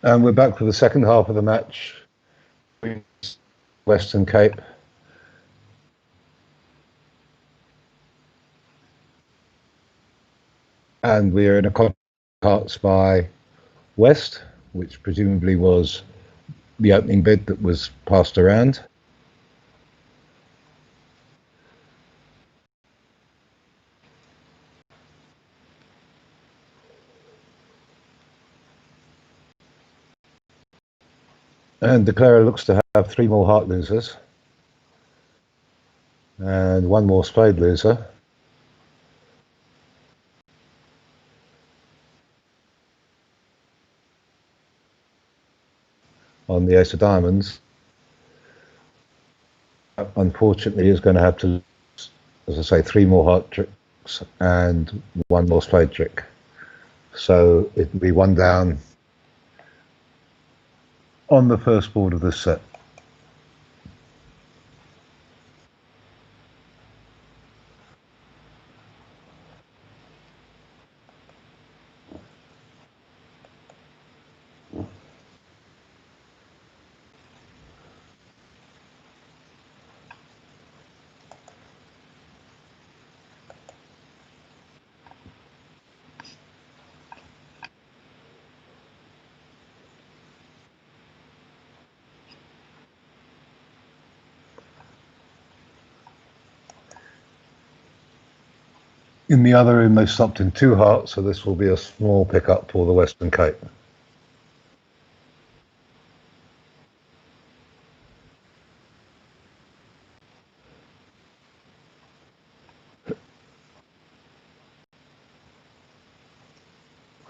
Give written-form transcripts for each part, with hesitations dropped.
And we're back for the second half of the match. Western Cape. And we're in a hearts by West, which presumably was the opening bid that was passed around. And declarer looks to have 3 more heart losers and 1 more spade loser. On the ace of diamonds. Unfortunately, is going to have to, as I say, 3 more heart tricks and 1 more spade trick. So it will be 1 down on the first board of this set. In the other room, they stopped in 2 hearts, so this will be a small pickup for the Western Cape.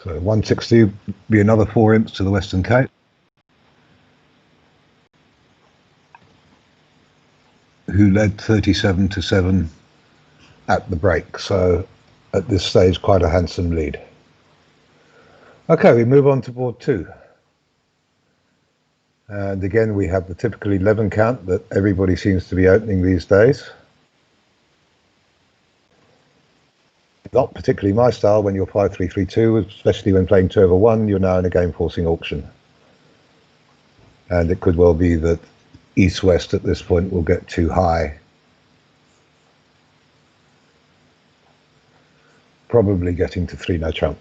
So 160 be another 4 imps to the Western Cape, who led 37-7 at the break. So at this stage, quite a handsome lead. Okay, we move on to board 2. And again, we have the typical 11 count that everybody seems to be opening these days. Not particularly my style when you're 5-3-3-2, especially when playing 2/1, you're now in a game forcing auction. And it could well be that East-West at this point will get too high. Probably getting to 3 no trump.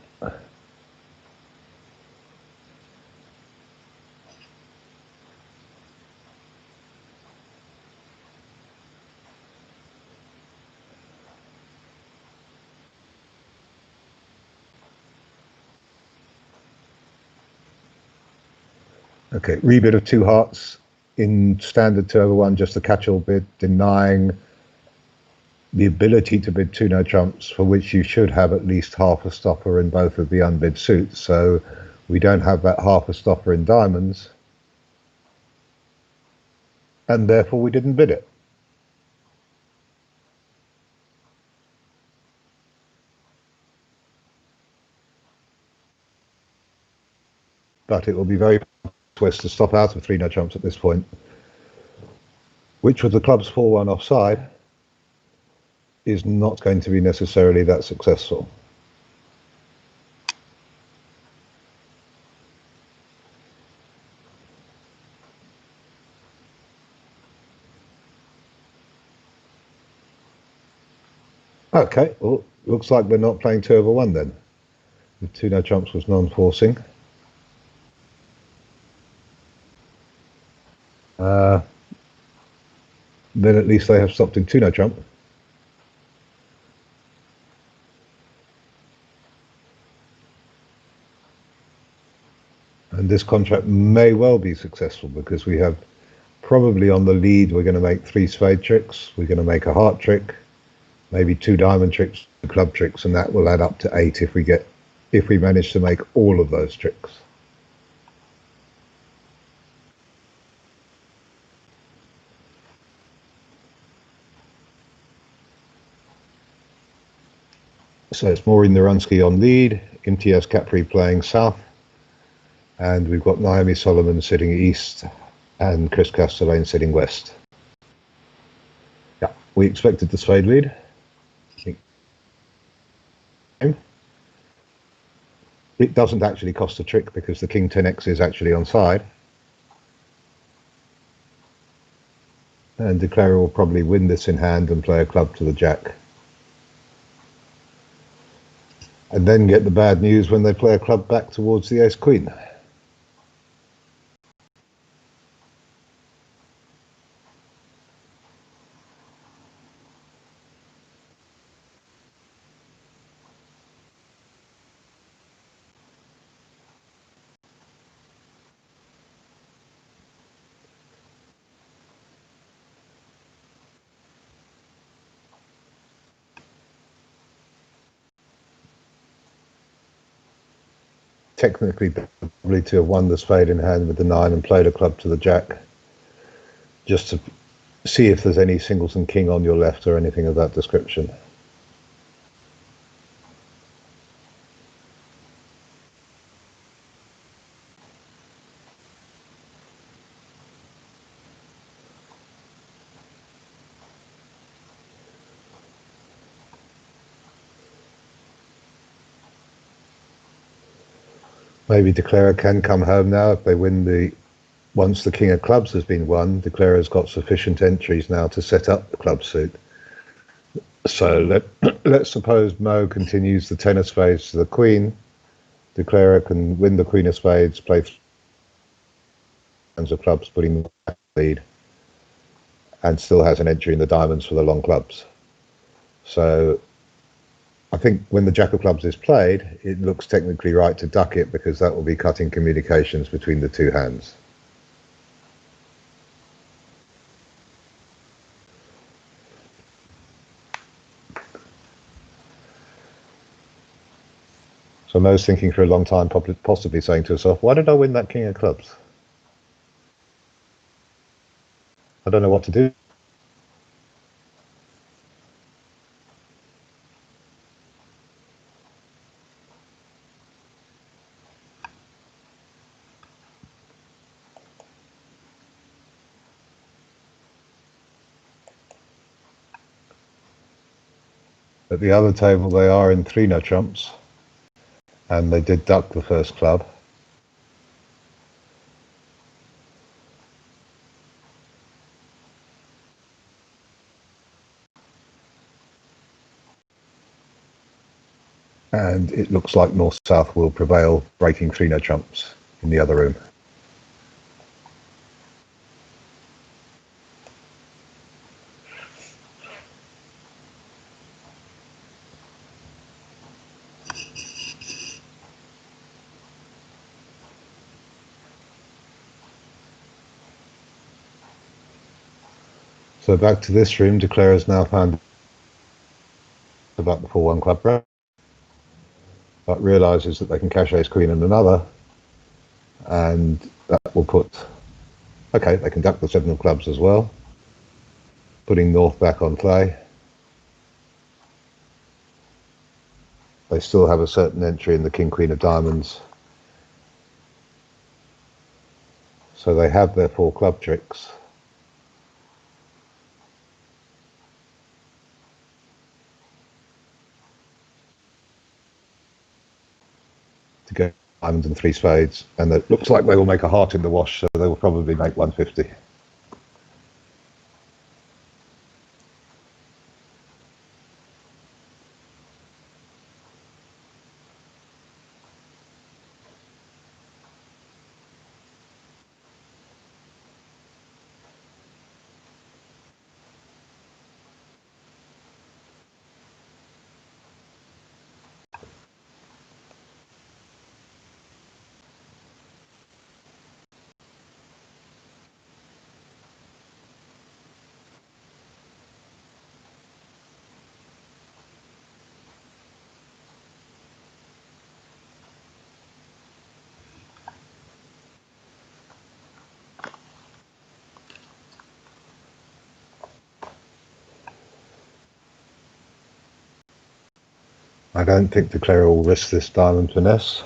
Okay, rebid of 2 hearts in standard 2/1, just a catch-all bid, denying the ability to bid 2 no trumps, for which you should have at least half a stopper in both of the unbid suits. So we don't have that half a stopper in diamonds, and therefore we didn't bid it. But it will be very West to stop out of 3 no trumps at this point, which with the club's 4-1 offside is not going to be necessarily that successful. Okay, well, looks like we're not playing 2/1 then. The 2 no trumps was non-forcing. Then at least they have stopped in 2 no trump. And this contract may well be successful because we have probably on the lead, we're going to make 3 spade tricks, we're going to make a heart trick, maybe 2 diamond tricks, 2 club tricks, and that will add up to 8 if we manage to make all of those tricks. So it's Maureen Narunsky on lead, MTS Capri playing south, and we've got Naomi Solomon sitting east and Chris Castellane sitting west. Yeah, we expected the spade lead. It doesn't actually cost a trick because the king 10x is actually on side. And declarer will probably win this in hand and play a club to the jack. And then get the bad news when they play a club back towards the ace queen. Technically, probably to have won the spade in hand with the 9 and played a club to the jack, just to see if there's any singleton king on your left or anything of that description. Maybe declarer can come home now if they win the... Once the king of clubs has been won, declarer's got sufficient entries now to set up the club suit. So let's suppose Mo continues the 10 of spades to the queen. Declarer can win the queen of spades, play hands of clubs, putting the lead, and still has an entry in the diamonds for the long clubs. So I think when the jack of clubs is played, it looks technically right to duck it because that will be cutting communications between the two hands. So Mo's thinking for a long time, possibly saying to herself, why did I win that king of clubs? I don't know what to do. At the other table, they are in 3-no trumps, and they did duck the first club. And it looks like north-south will prevail, breaking 3-no trumps in the other room. So back to this room, declarer's now found about the 4-1 club break, but realises that they can cash ace queen and another, and that will put... Okay, they can duck the 7 of clubs as well, putting north back on play. They still have a certain entry in the king queen of diamonds, so they have their 4 club tricks. To go diamonds and 3 spades, and it looks like they will make a heart in the wash, so they will probably make 150. I don't think declarer will risk this diamond finesse.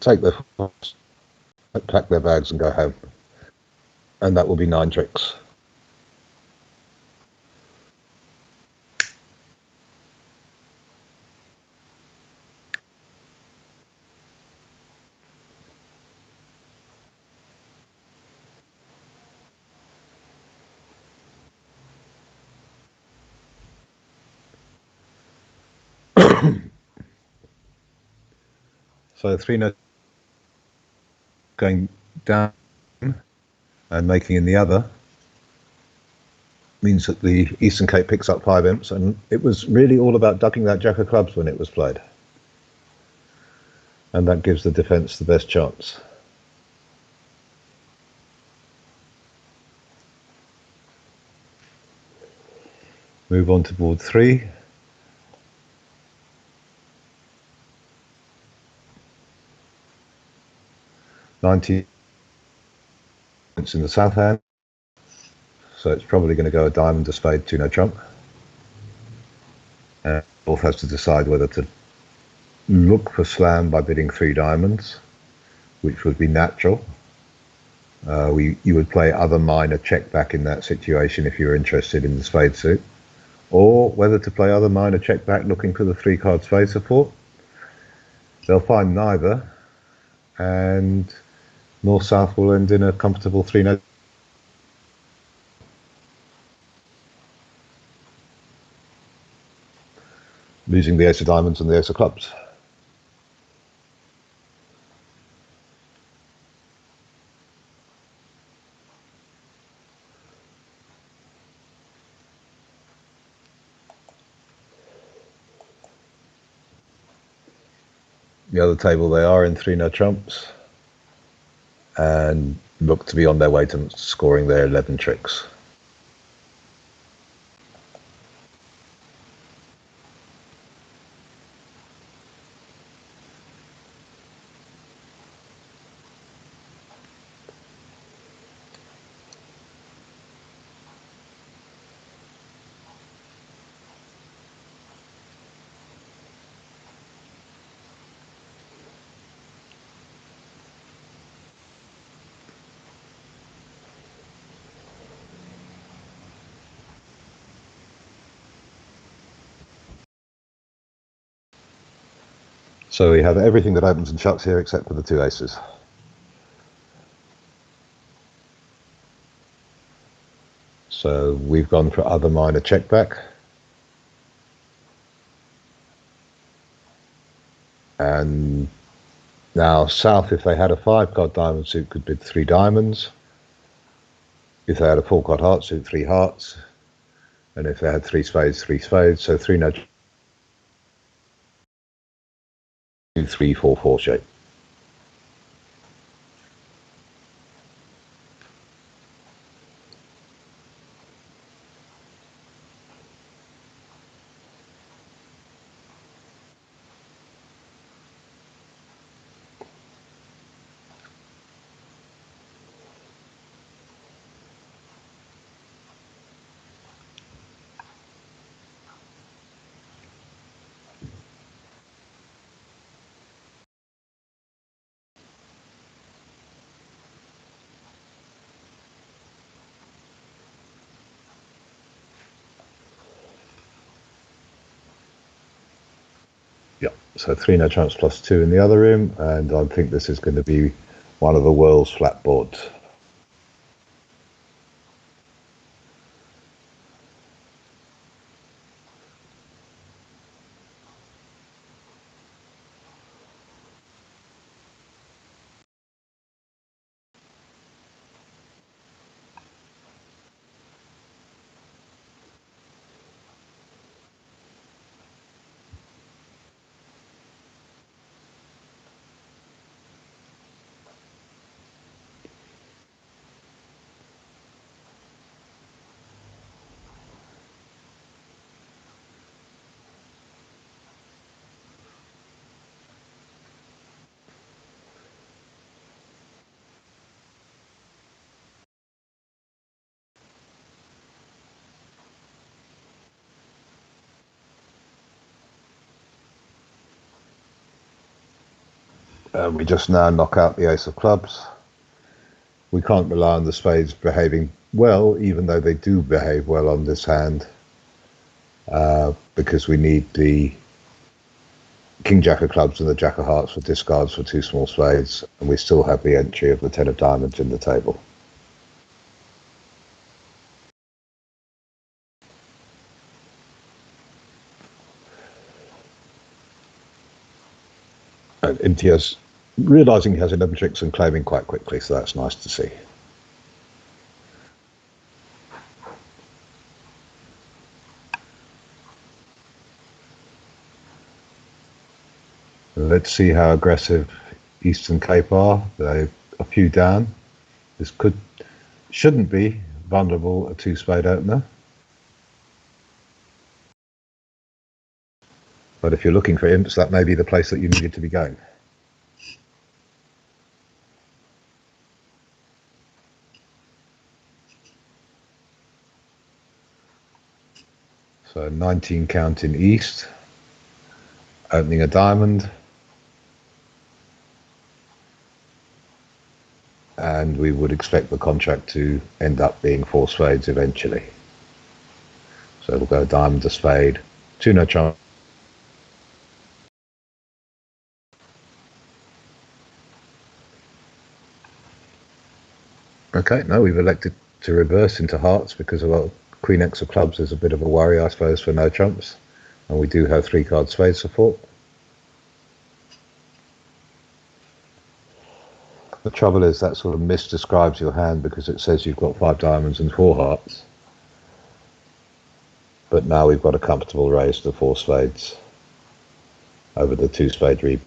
Take their force, pack their bags and go home. And that will be 9 tricks. So 3-note going down and making in the other means that the Eastern Cape picks up 5 imps, and it was really all about ducking that jack of clubs when it was played. And that gives the defence the best chance. Move on to board 3. $90 in the south hand, so it's probably going to go a diamond, a spade, 2-no trump. And North has to decide whether to look for slam by bidding 3 diamonds, which would be natural. You would play other minor check back in that situation if you're interested in the spade suit, or whether to play other minor check back looking for the 3-card spade support. They'll find neither, and North-South will end in a comfortable 3-note. Losing the ace of diamonds and the ace of clubs. The other table, they are in 3-no trumps and look to be on their way to scoring their 11 tricks. So we have everything that opens and shuts here except for the 2 aces. So we've gone for other minor check back. And now South, if they had a 5-card diamond suit, could bid 3 diamonds. If they had a 4-card heart suit, 3 hearts. And if they had 3 spades, 3 spades. So 3-no 2, 3, 4, 4 shape. Yeah, so 3-no trumps plus 2 in the other room, and I think this is going to be one of the world's flat boards. We just now knock out the ace of clubs. We can't rely on the spades behaving well, even though they do behave well on this hand, because we need the king jack of clubs and the jack of hearts for discards for 2 small spades, and we still have the entry of the 10 of diamonds in the table. And Imtiaz realising he has 11 tricks and claiming quite quickly, so that's nice to see. Let's see how aggressive Eastern Cape are. They're a few down. This shouldn't be vulnerable a two-spade opener. But if you're looking for imps, that may be the place that you needed to be going. So 19 count in East, opening a diamond, and we would expect the contract to end up being 4 spades eventually. So it'll go diamond to spade, 2 no trump. Okay, no, we've elected to reverse into hearts because Queen X of clubs is a bit of a worry, I suppose, for no trumps. And we do have 3-card spade support. The trouble is that sort of misdescribes your hand because it says you've got 5 diamonds and 4 hearts. But now we've got a comfortable raise to 4 spades over the 2-spade reap.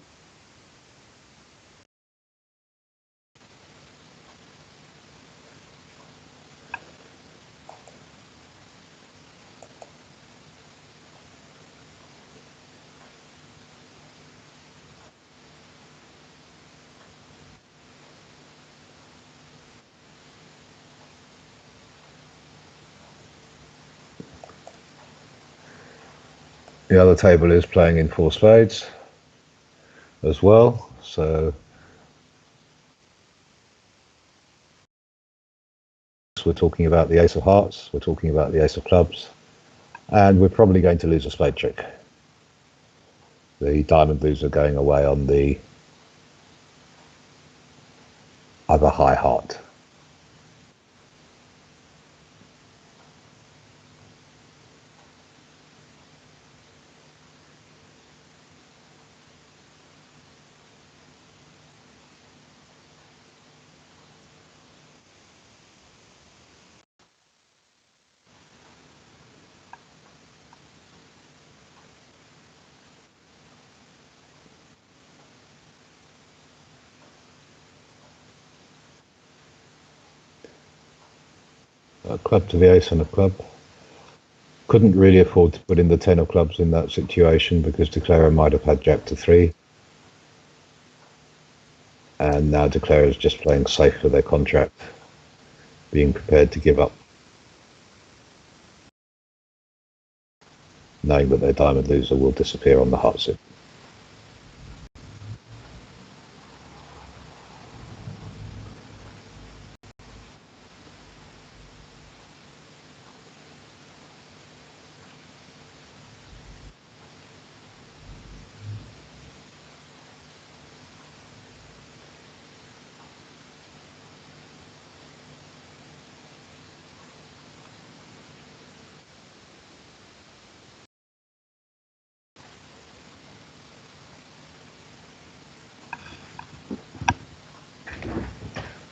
The other table is playing in 4 spades as well, so we're talking about the ace of hearts, we're talking about the ace of clubs, and we're probably going to lose a spade trick. The diamond loser going away on the other high heart. A club to the ace and a club. Couldn't really afford to put in the 10 of clubs in that situation because Declarer might have had jack to 3. And now Declarer is just playing safe for their contract, being prepared to give up, knowing that their diamond loser will disappear on the heart sit.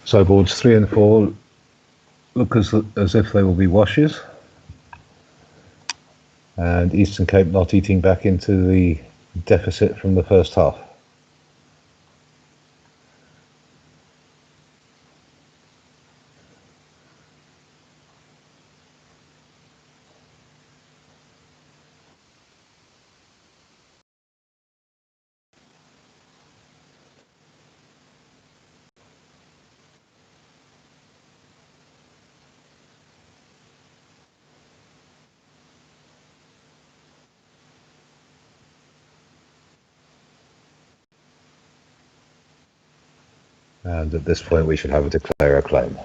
So boards 3 and 4 look as if they will be washes, and Eastern Cape not eating back into the deficit from the first half. And at this point we should have a Declarer claim.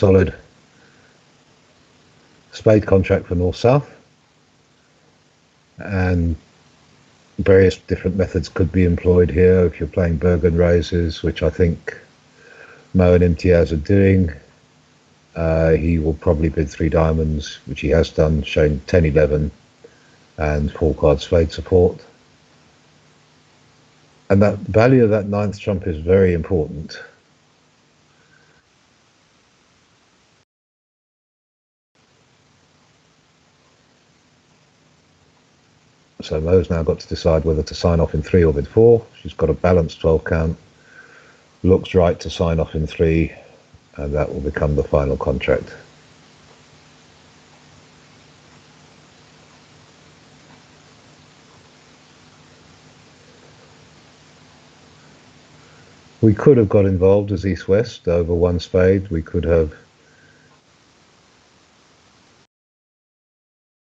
solid spade contract for north-south, and various different methods could be employed here. If you're playing Bergen raises, which I think Mo and Imtiaz are doing, he will probably bid 3 diamonds, which he has done, showing 10-11 and 4 card spade support. And that value of that 9th trump is very important. So Mo's now got to decide whether to sign off in 3 or bid 4. She's got a balanced 12 count. Looks right to sign off in 3, and that will become the final contract. We could have got involved as East-West over 1 spade. We could have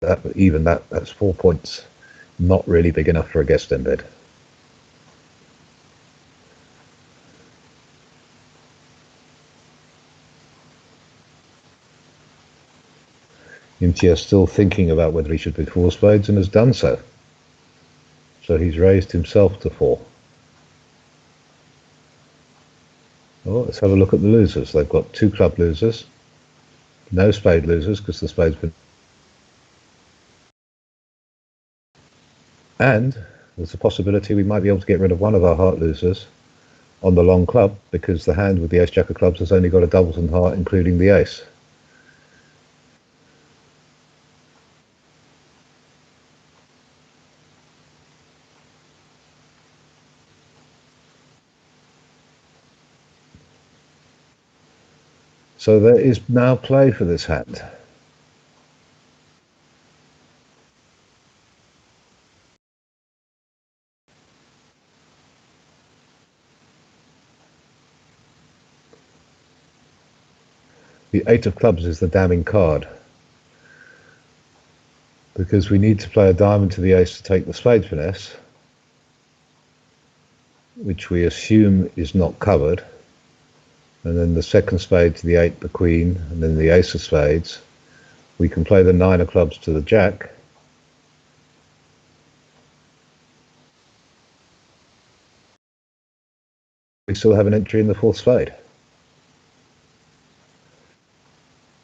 that, but even that's 4 points. Not really big enough for a guest embed. Imtiaz still thinking about whether he should bid 4 spades and has done so. So he's raised himself to 4. Well, let's have a look at the losers. They've got 2 club losers, no spade losers because the spade's been... And there's a possibility we might be able to get rid of one of our heart losers on the long club, because the hand with the ace-jack of clubs has only got a doubleton heart, including the ace. So there is now play for this hand. The 8 of clubs is the damning card, because we need to play a diamond to the ace to take the spade finesse, which we assume is not covered, and then the second spade to the 8, the queen, and then the ace of spades. We can play the 9 of clubs to the jack, we still have an entry in the 4th spade.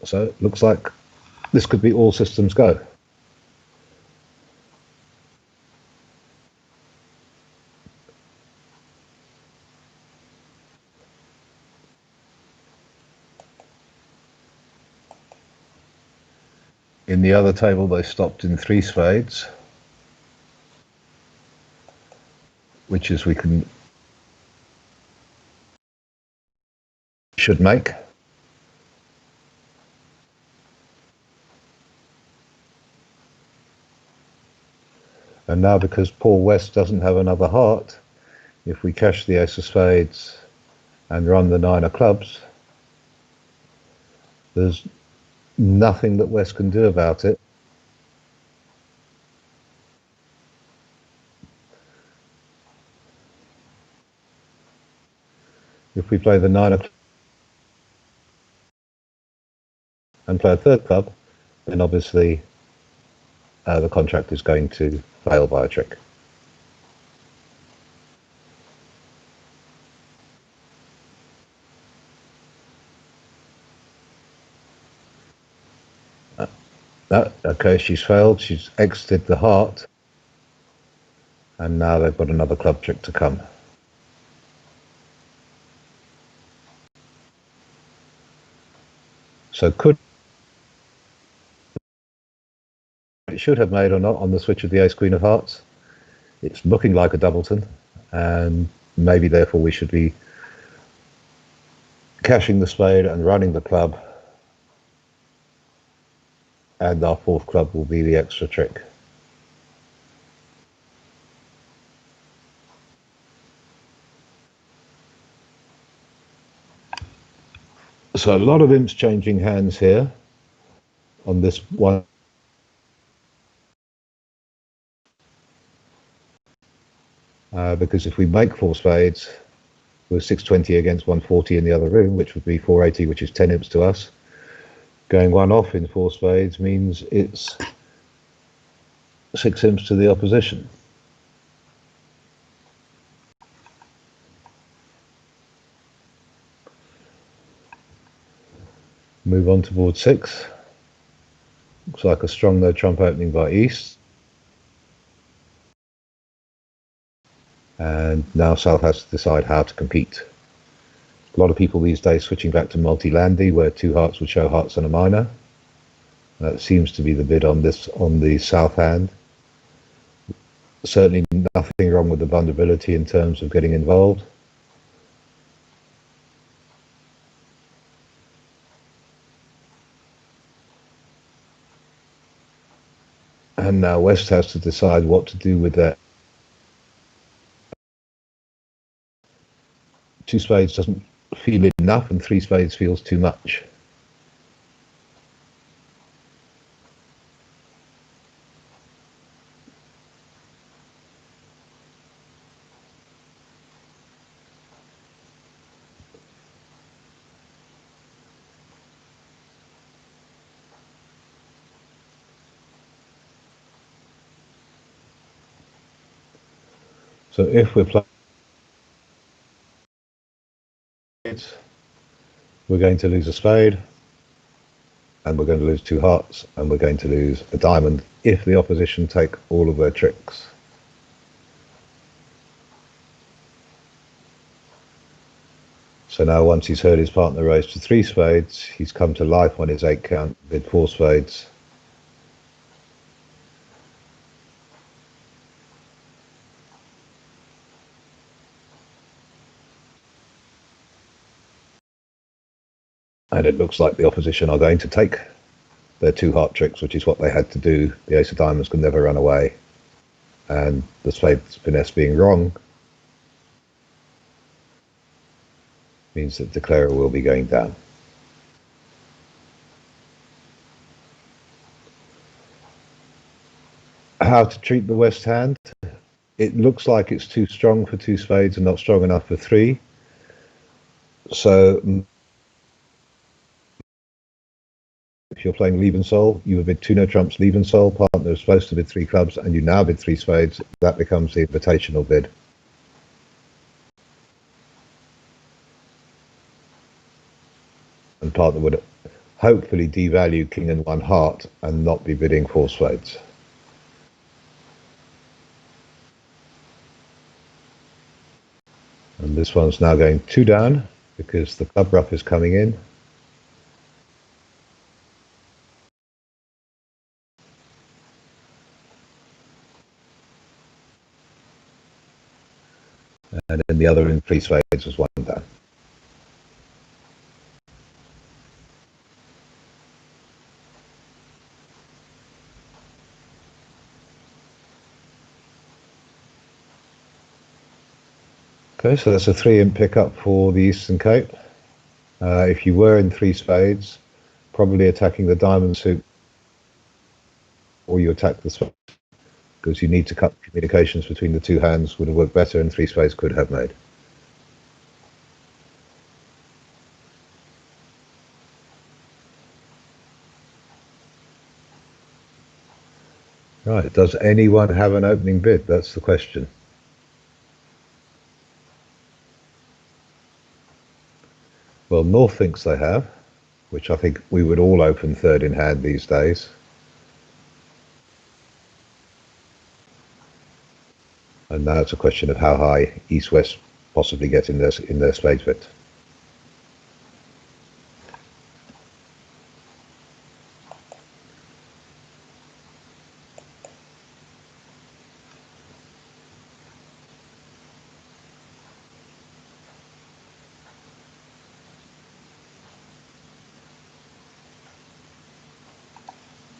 So it looks like this could be all systems go. In the other table, they stopped in 3 spades, which is we should make. And now, because Paul West doesn't have another heart, if we cash the ace of spades and run the 9 of clubs, there's nothing that West can do about it. If we play the 9 of clubs and play a 3rd club, then obviously the contract is going to fail by a trick. Okay, she's failed. She's exited the heart, and now they've got another club trick to come. So it should have made or not on the switch of the ace queen of hearts. It's looking like a doubleton, and maybe therefore we should be cashing the spade and running the club, and our 4th club will be the extra trick. So a lot of imps changing hands here on this one. Because if we make 4 spades, with 620 against 140 in the other room, which would be 480, which is 10 imps to us. Going one off in four spades means it's 6 imps to the opposition. Move on to board 6. Looks like a strong no trump opening by East. And now South has to decide how to compete. A lot of people these days switching back to multi-landy, where 2 hearts would show hearts and a minor. That seems to be the bid on the South hand. Certainly nothing wrong with the vulnerability in terms of getting involved. And now West has to decide what to do with that. 2 spades doesn't feel enough, and 3 spades feels too much. So if we're playing, we're going to lose a spade, and we're going to lose 2 hearts, and we're going to lose a diamond if the opposition take all of their tricks. So now once he's heard his partner raise to 3 spades, he's come to life on his 8 count, bid 4 spades. And it looks like the opposition are going to take their 2 heart tricks, which is what they had to do. The ace of diamonds could never run away. And the spades finesse being wrong means that declarer will be going down. How to treat the West hand? It looks like it's too strong for 2 spades and not strong enough for 3. So if you're playing leave and soul, you would bid 2 no trumps, leave and soul, partner is supposed to bid 3 clubs, and you now bid 3 spades. That becomes the invitational bid. And partner would hopefully devalue king and 1 heart and not be bidding 4 spades. And this one's now going 2 down because the club ruff is coming in. And in the other in 3 spades was 1 down. Okay, so that's a 3 imp pickup for the Eastern Cape. If you were in 3 spades, probably attacking the diamond suit, or you attack the spade, because you need to cut communications between the 2 hands, would have worked better, and 3 spades could have made. Right, does anyone have an opening bid? That's the question. Well, North thinks they have, which I think we would all open third in hand these days. And now it's a question of how high East-West possibly get in their spades bit.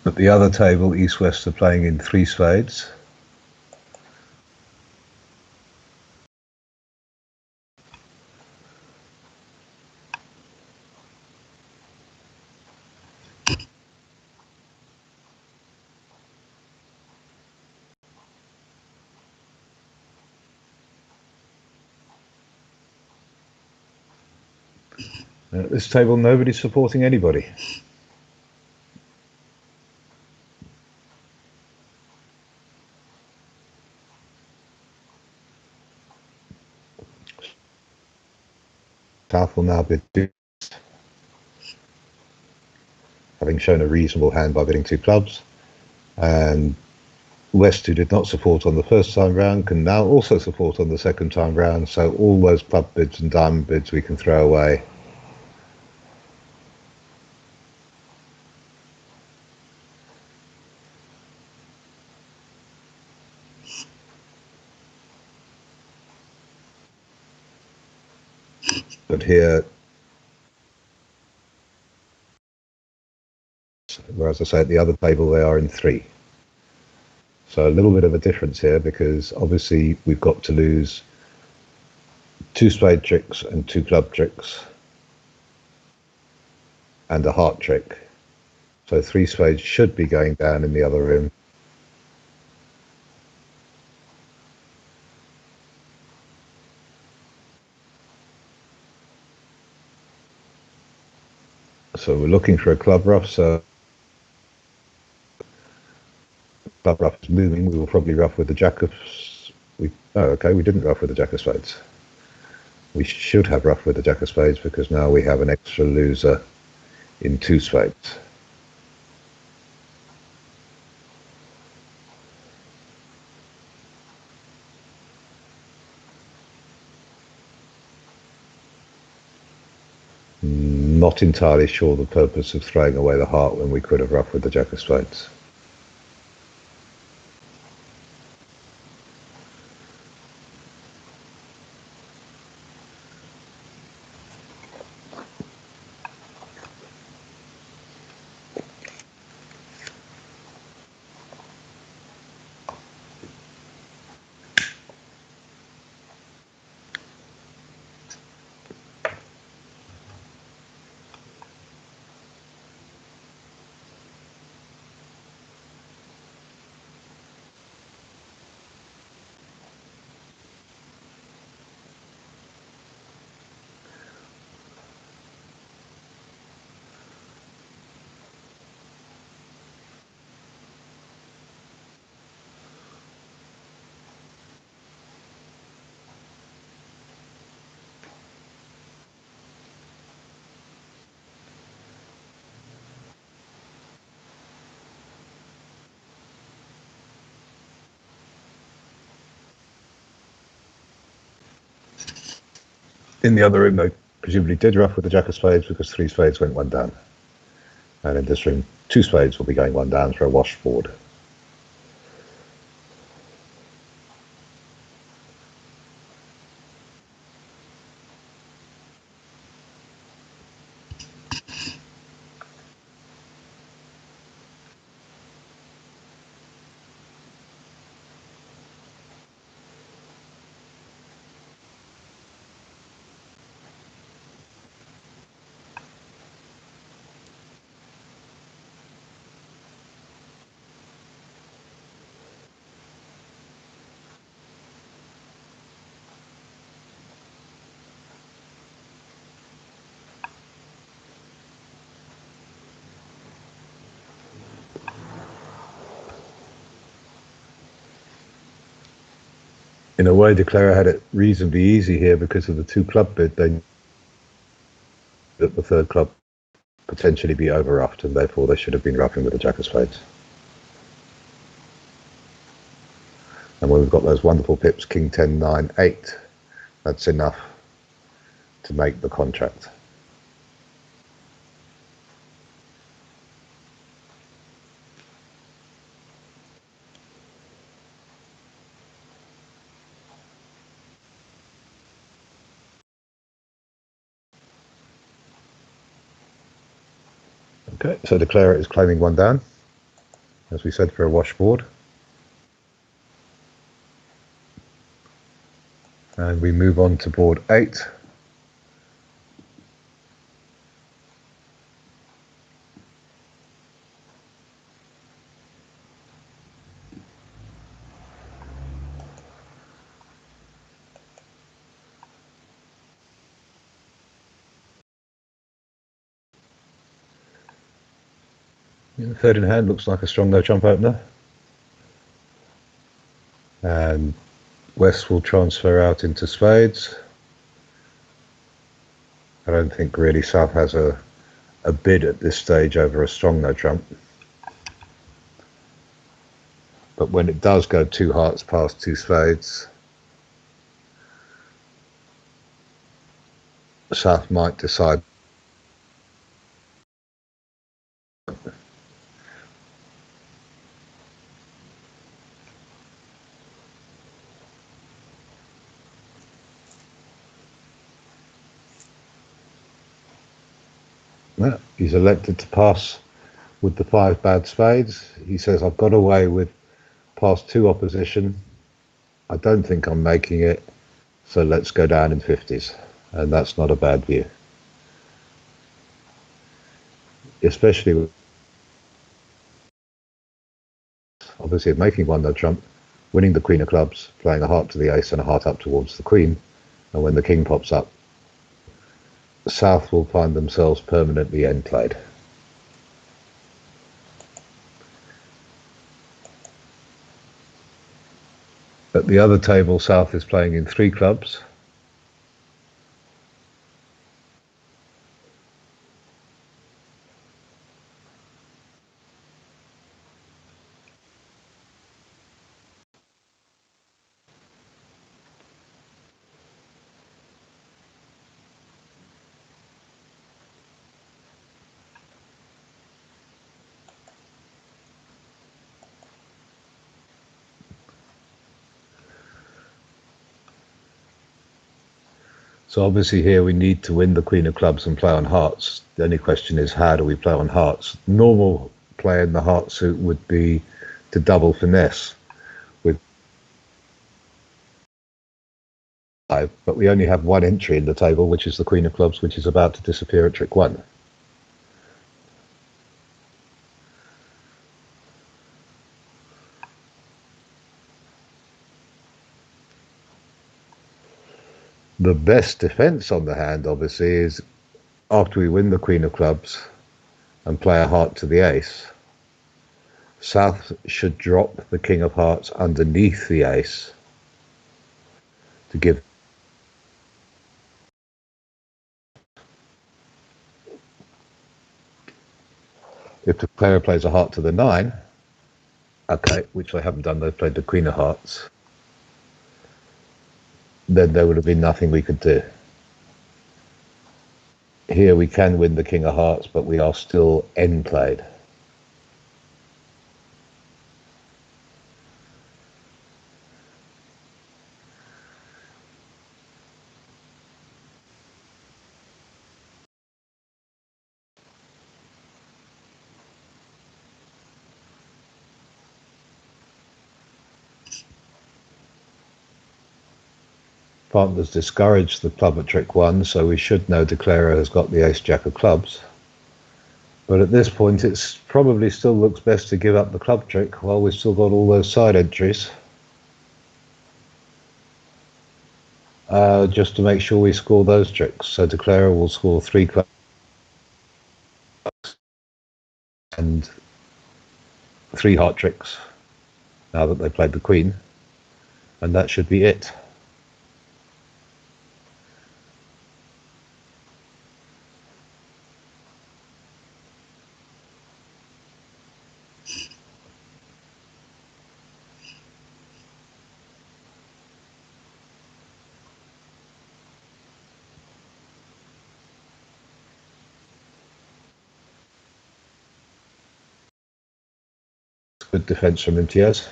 At the other table, East-West are playing in 3 spades. At this table, nobody's supporting anybody. South will now bid two, having shown a reasonable hand by bidding two clubs, and West, who did not support on the first time round, can now also support on the second time round, so all those club bids and diamond bids we can throw away. But here, whereas I say at the other table they are in three. So a little bit of a difference here, because obviously we've got to lose two spade tricks and two club tricks and a heart trick. So three spades should be going down in the other room. So we're looking for a club ruff, so club ruff is moving. We will probably ruff with the jack of... okay, we didn't ruff with the jack of spades. We should have ruff with the jack of spades, because now we have an extra loser in two spades. Not entirely sure the purpose of throwing away the heart when we could have ruff with the jack of spades. In the other room, they presumably did ruff with the jack of spades, because three spades went one down. And in this room, two spades will be going one down for a wash board. In a way, Declarer had it reasonably easy here because of the two club bid. They knew that the third club potentially be over ruffed, and therefore they should have been ruffing with the jack of spades. And when we've got those wonderful pips, king 10, 9, 8, that's enough to make the contract. Okay, so Declarer is claiming one down, as we said, for a wash board. And we move on to board 8. Third in hand looks like a strong no trump opener. And West will transfer out into spades. I don't think really South has a bid at this stage over a strong no trump. But when it does go two hearts past two spades, South might decide. Yeah, he's elected to pass with the five bad spades. He says, I've got away with past two opposition. I don't think I'm making it, so let's go down in 50s. And that's not a bad view. Especially with, obviously, making one no trump, winning the queen of clubs, playing a heart to the ace and a heart up towards the queen. And when the king pops up, South will find themselves permanently end played. At the other table, South is playing in three clubs. So obviously here we need to win the queen of clubs and play on hearts. The only question is, how do we play on hearts? Normal play in the heart suit would be to double finesse with five, but we only have one entry in the table, which is the queen of clubs, which is about to disappear at trick one. The best defense on the hand, obviously, is after we win the queen of clubs and play a heart to the ace, South should drop the king of hearts underneath the ace to give. If the player plays a heart to the nine, okay, which they haven't done, they've played the queen of hearts, then there would have been nothing we could do. Here we can win the king of hearts, but we are still end played. Partners discouraged the club at trick one, so we should know declarer has got the ace jack of clubs. But at this point, it's probably still looks best to give up the club trick while we've still got all those side entries. Just to make sure we score those tricks. So declarer will score three clubs and three heart tricks now that they played the queen. And that should be it. Good defense from Imtiaz.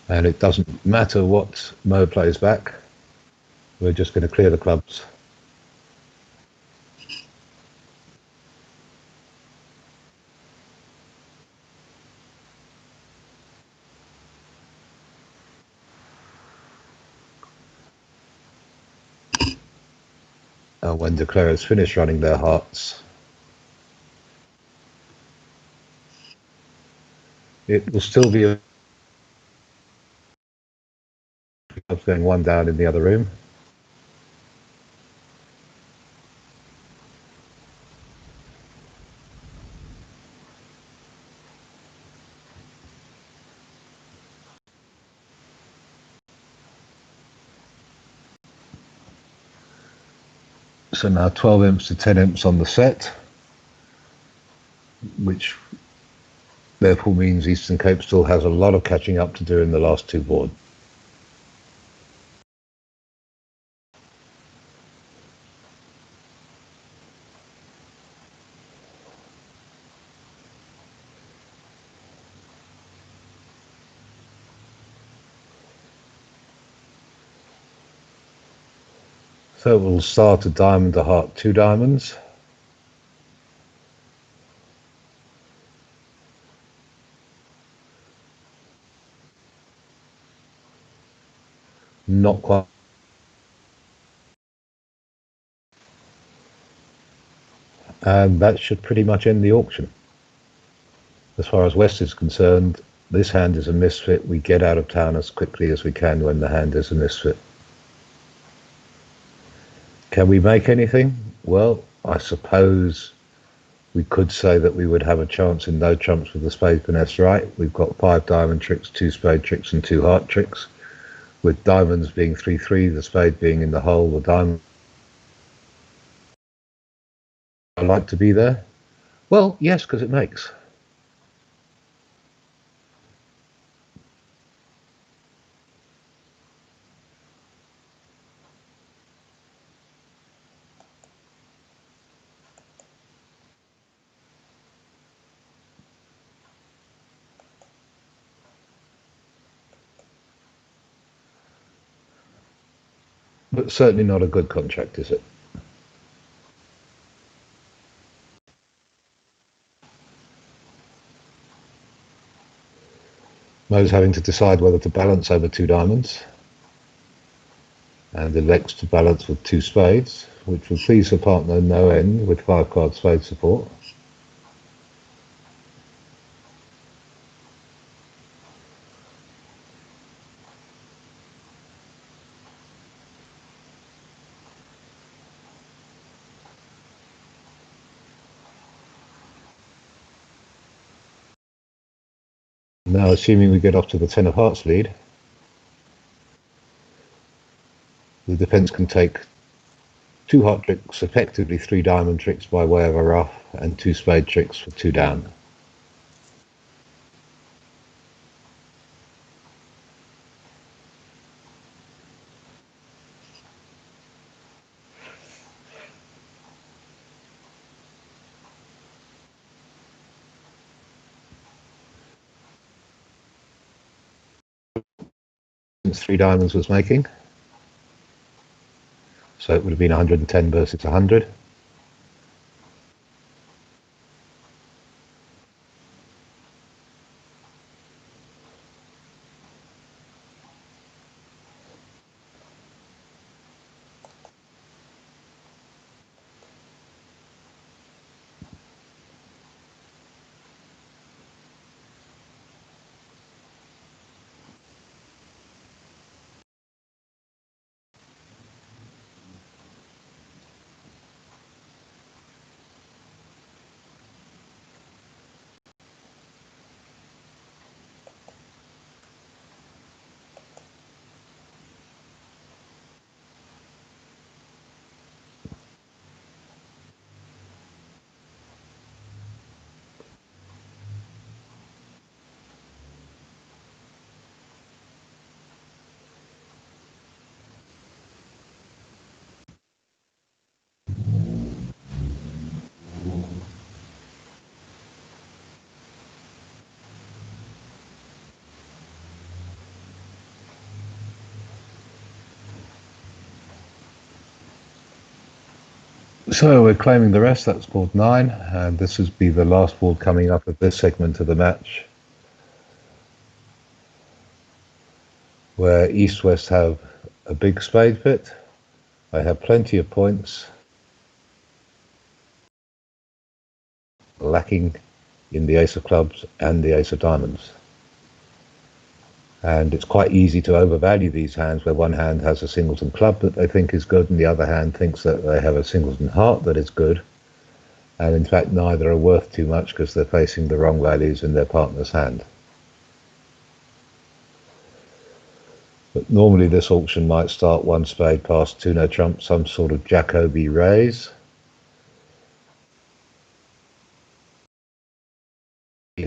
And it doesn't matter what Mo plays back. We're just going to clear the clubs. When declarers finish running their hearts, it will still be going one down in the other room. So now 12 imps to 10 imps on the set, which therefore means Eastern Cape still has a lot of catching up to do in the last two boards. So we'll start a diamond, a heart, two diamonds. Not quite. And that should pretty much end the auction. As far as West is concerned, this hand is a misfit. We get out of town as quickly as we can when the hand is a misfit. Can we make anything? Well, I suppose we could say that we would have a chance in no trumps with the spade finesse right. We've got 5 diamond tricks, 2 spade tricks, and 2 heart tricks, with diamonds being 3-3, the spade being in the hole, the diamond. I like to be there. Well, yes, because it makes. But certainly not a good contract, is it? Mo's having to decide whether to balance over 2 diamonds, and elects to balance with 2 spades, which will please her partner no end with 5 card spade support. Now, assuming we get off to the 10 of hearts lead, the defence can take 2 heart tricks, effectively 3 diamond tricks by way of a ruff, and 2 spade tricks for 2 down. Since 3 diamonds was making, so it would have been 110 versus 100. So we're claiming the rest, that's board 9, and this would be the last board coming up of this segment of the match, where East-West have a big spade pit. They have plenty of points. lacking in the ace of clubs and the ace of diamonds. And it's quite easy to overvalue these hands where one hand has a singleton club that they think is good and the other hand thinks that they have a singleton heart that is good. And in fact, neither are worth too much because they're facing the wrong values in their partner's hand. But normally this auction might start one spade past two no trump, some sort of Jacoby raise.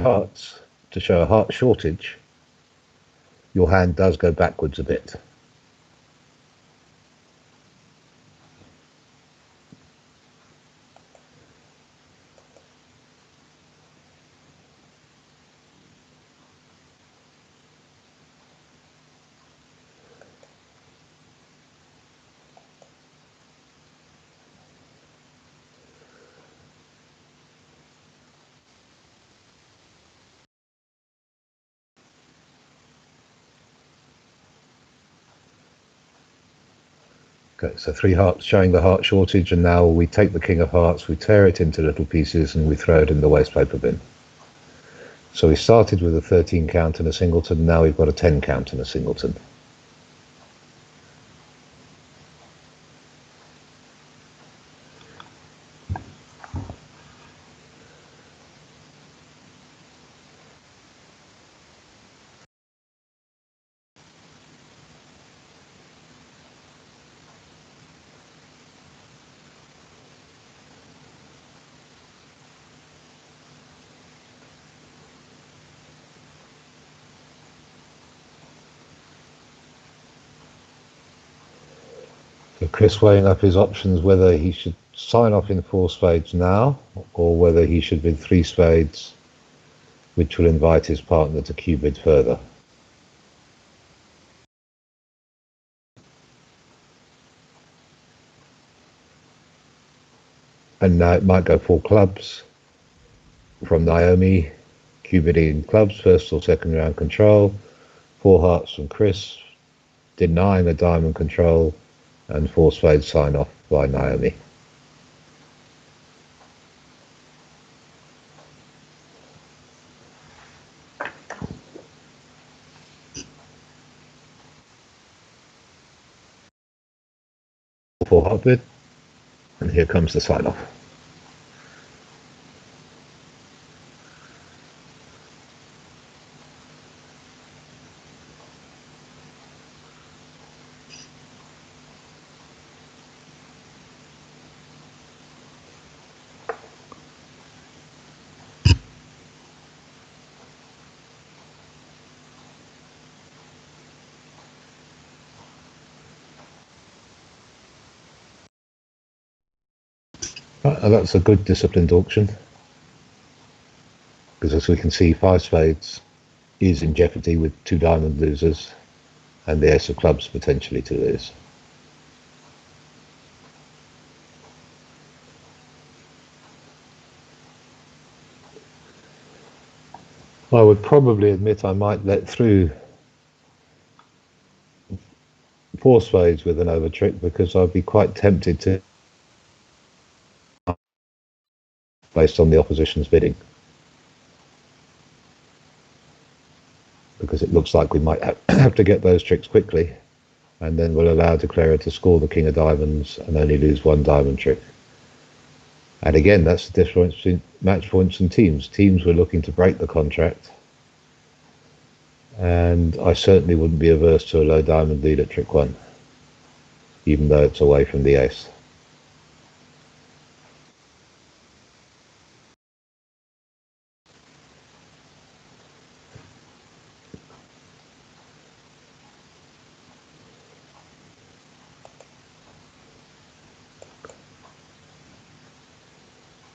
Hearts to show a heart shortage, your hand does go backwards a bit. Okay, so three hearts showing the heart shortage, and now we take the king of hearts, we tear it into little pieces and we throw it in the waste paper bin. So we started with a 13 count and a singleton, now we've got a 10 count and a singleton. So Chris weighing up his options, whether he should sign off in four spades now or whether he should bid three spades, which will invite his partner to cue bid further. And now it might go four clubs from Naomi, cue bidding in clubs, first or second round control, four hearts from Chris, denying a diamond control, and four spades sign off by Naomi. Four heart bid, and here comes the sign off. Right, and that's a good disciplined auction, because as we can see, five spades is in jeopardy with two diamond losers and the ace of clubs potentially to lose. I would probably admit I might let through four spades with an over trick, because I'd be quite tempted to, based on the opposition's bidding, because it looks like we might have to get those tricks quickly, and then we'll allow declarer to score the king of diamonds and only lose one diamond trick. And again, that's the difference between match points and teams. Teams were looking to break the contract, and I certainly wouldn't be averse to a low diamond lead at trick one, even though it's away from the ace.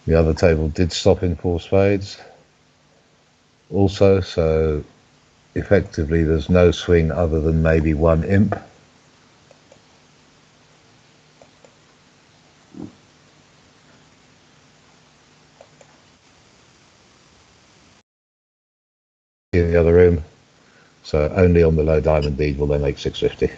The other table did stop in four spades also, so effectively there's no swing other than maybe one imp. In the other room, so only on the low diamond lead will they make 650.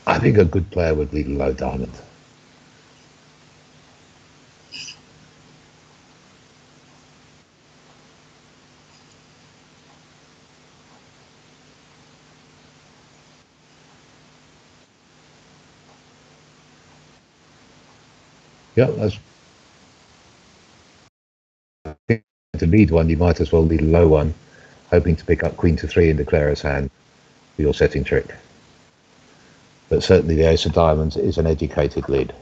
I think a good player would lead a low diamond. Yeah, that's to lead one. You might as well lead a low one, hoping to pick up queen to three in the declarer's hand for your setting trick. But certainly the ace of diamonds is an educated lead.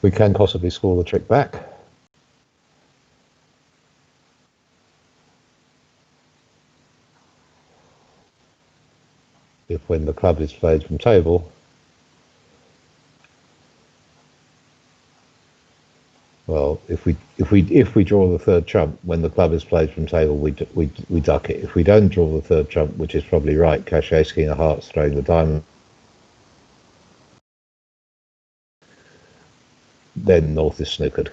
We can possibly score the trick back. If when the club is played from table, well, if we draw the third trump when the club is played from table, we duck it. If we don't draw the third trump, which is probably right, cash ace king of hearts, throwing the diamond, then north is snookered.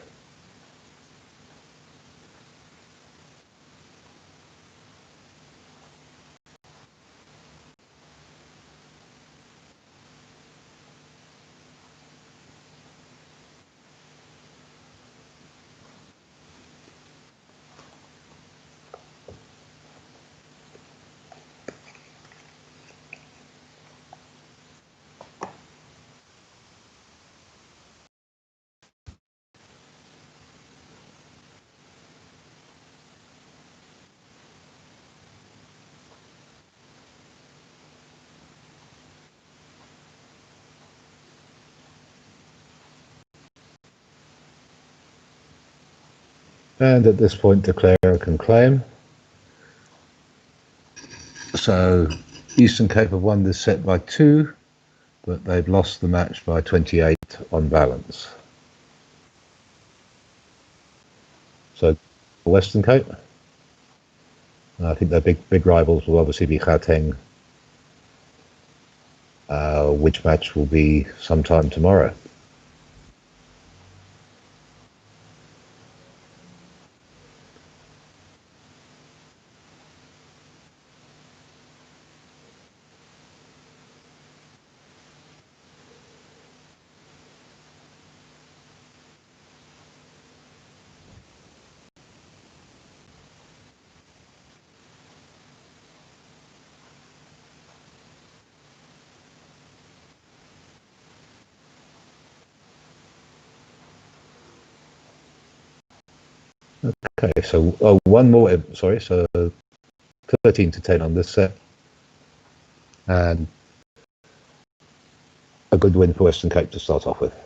And at this point, declarer can claim. So Eastern Cape have won this set by 2, but they've lost the match by 28 on balance. So Western Cape, I think their big rivals will obviously be Gauteng, which match will be sometime tomorrow. Okay, so one more, sorry, so 13 to 10 on this set, and a good win for Western Cape to start off with.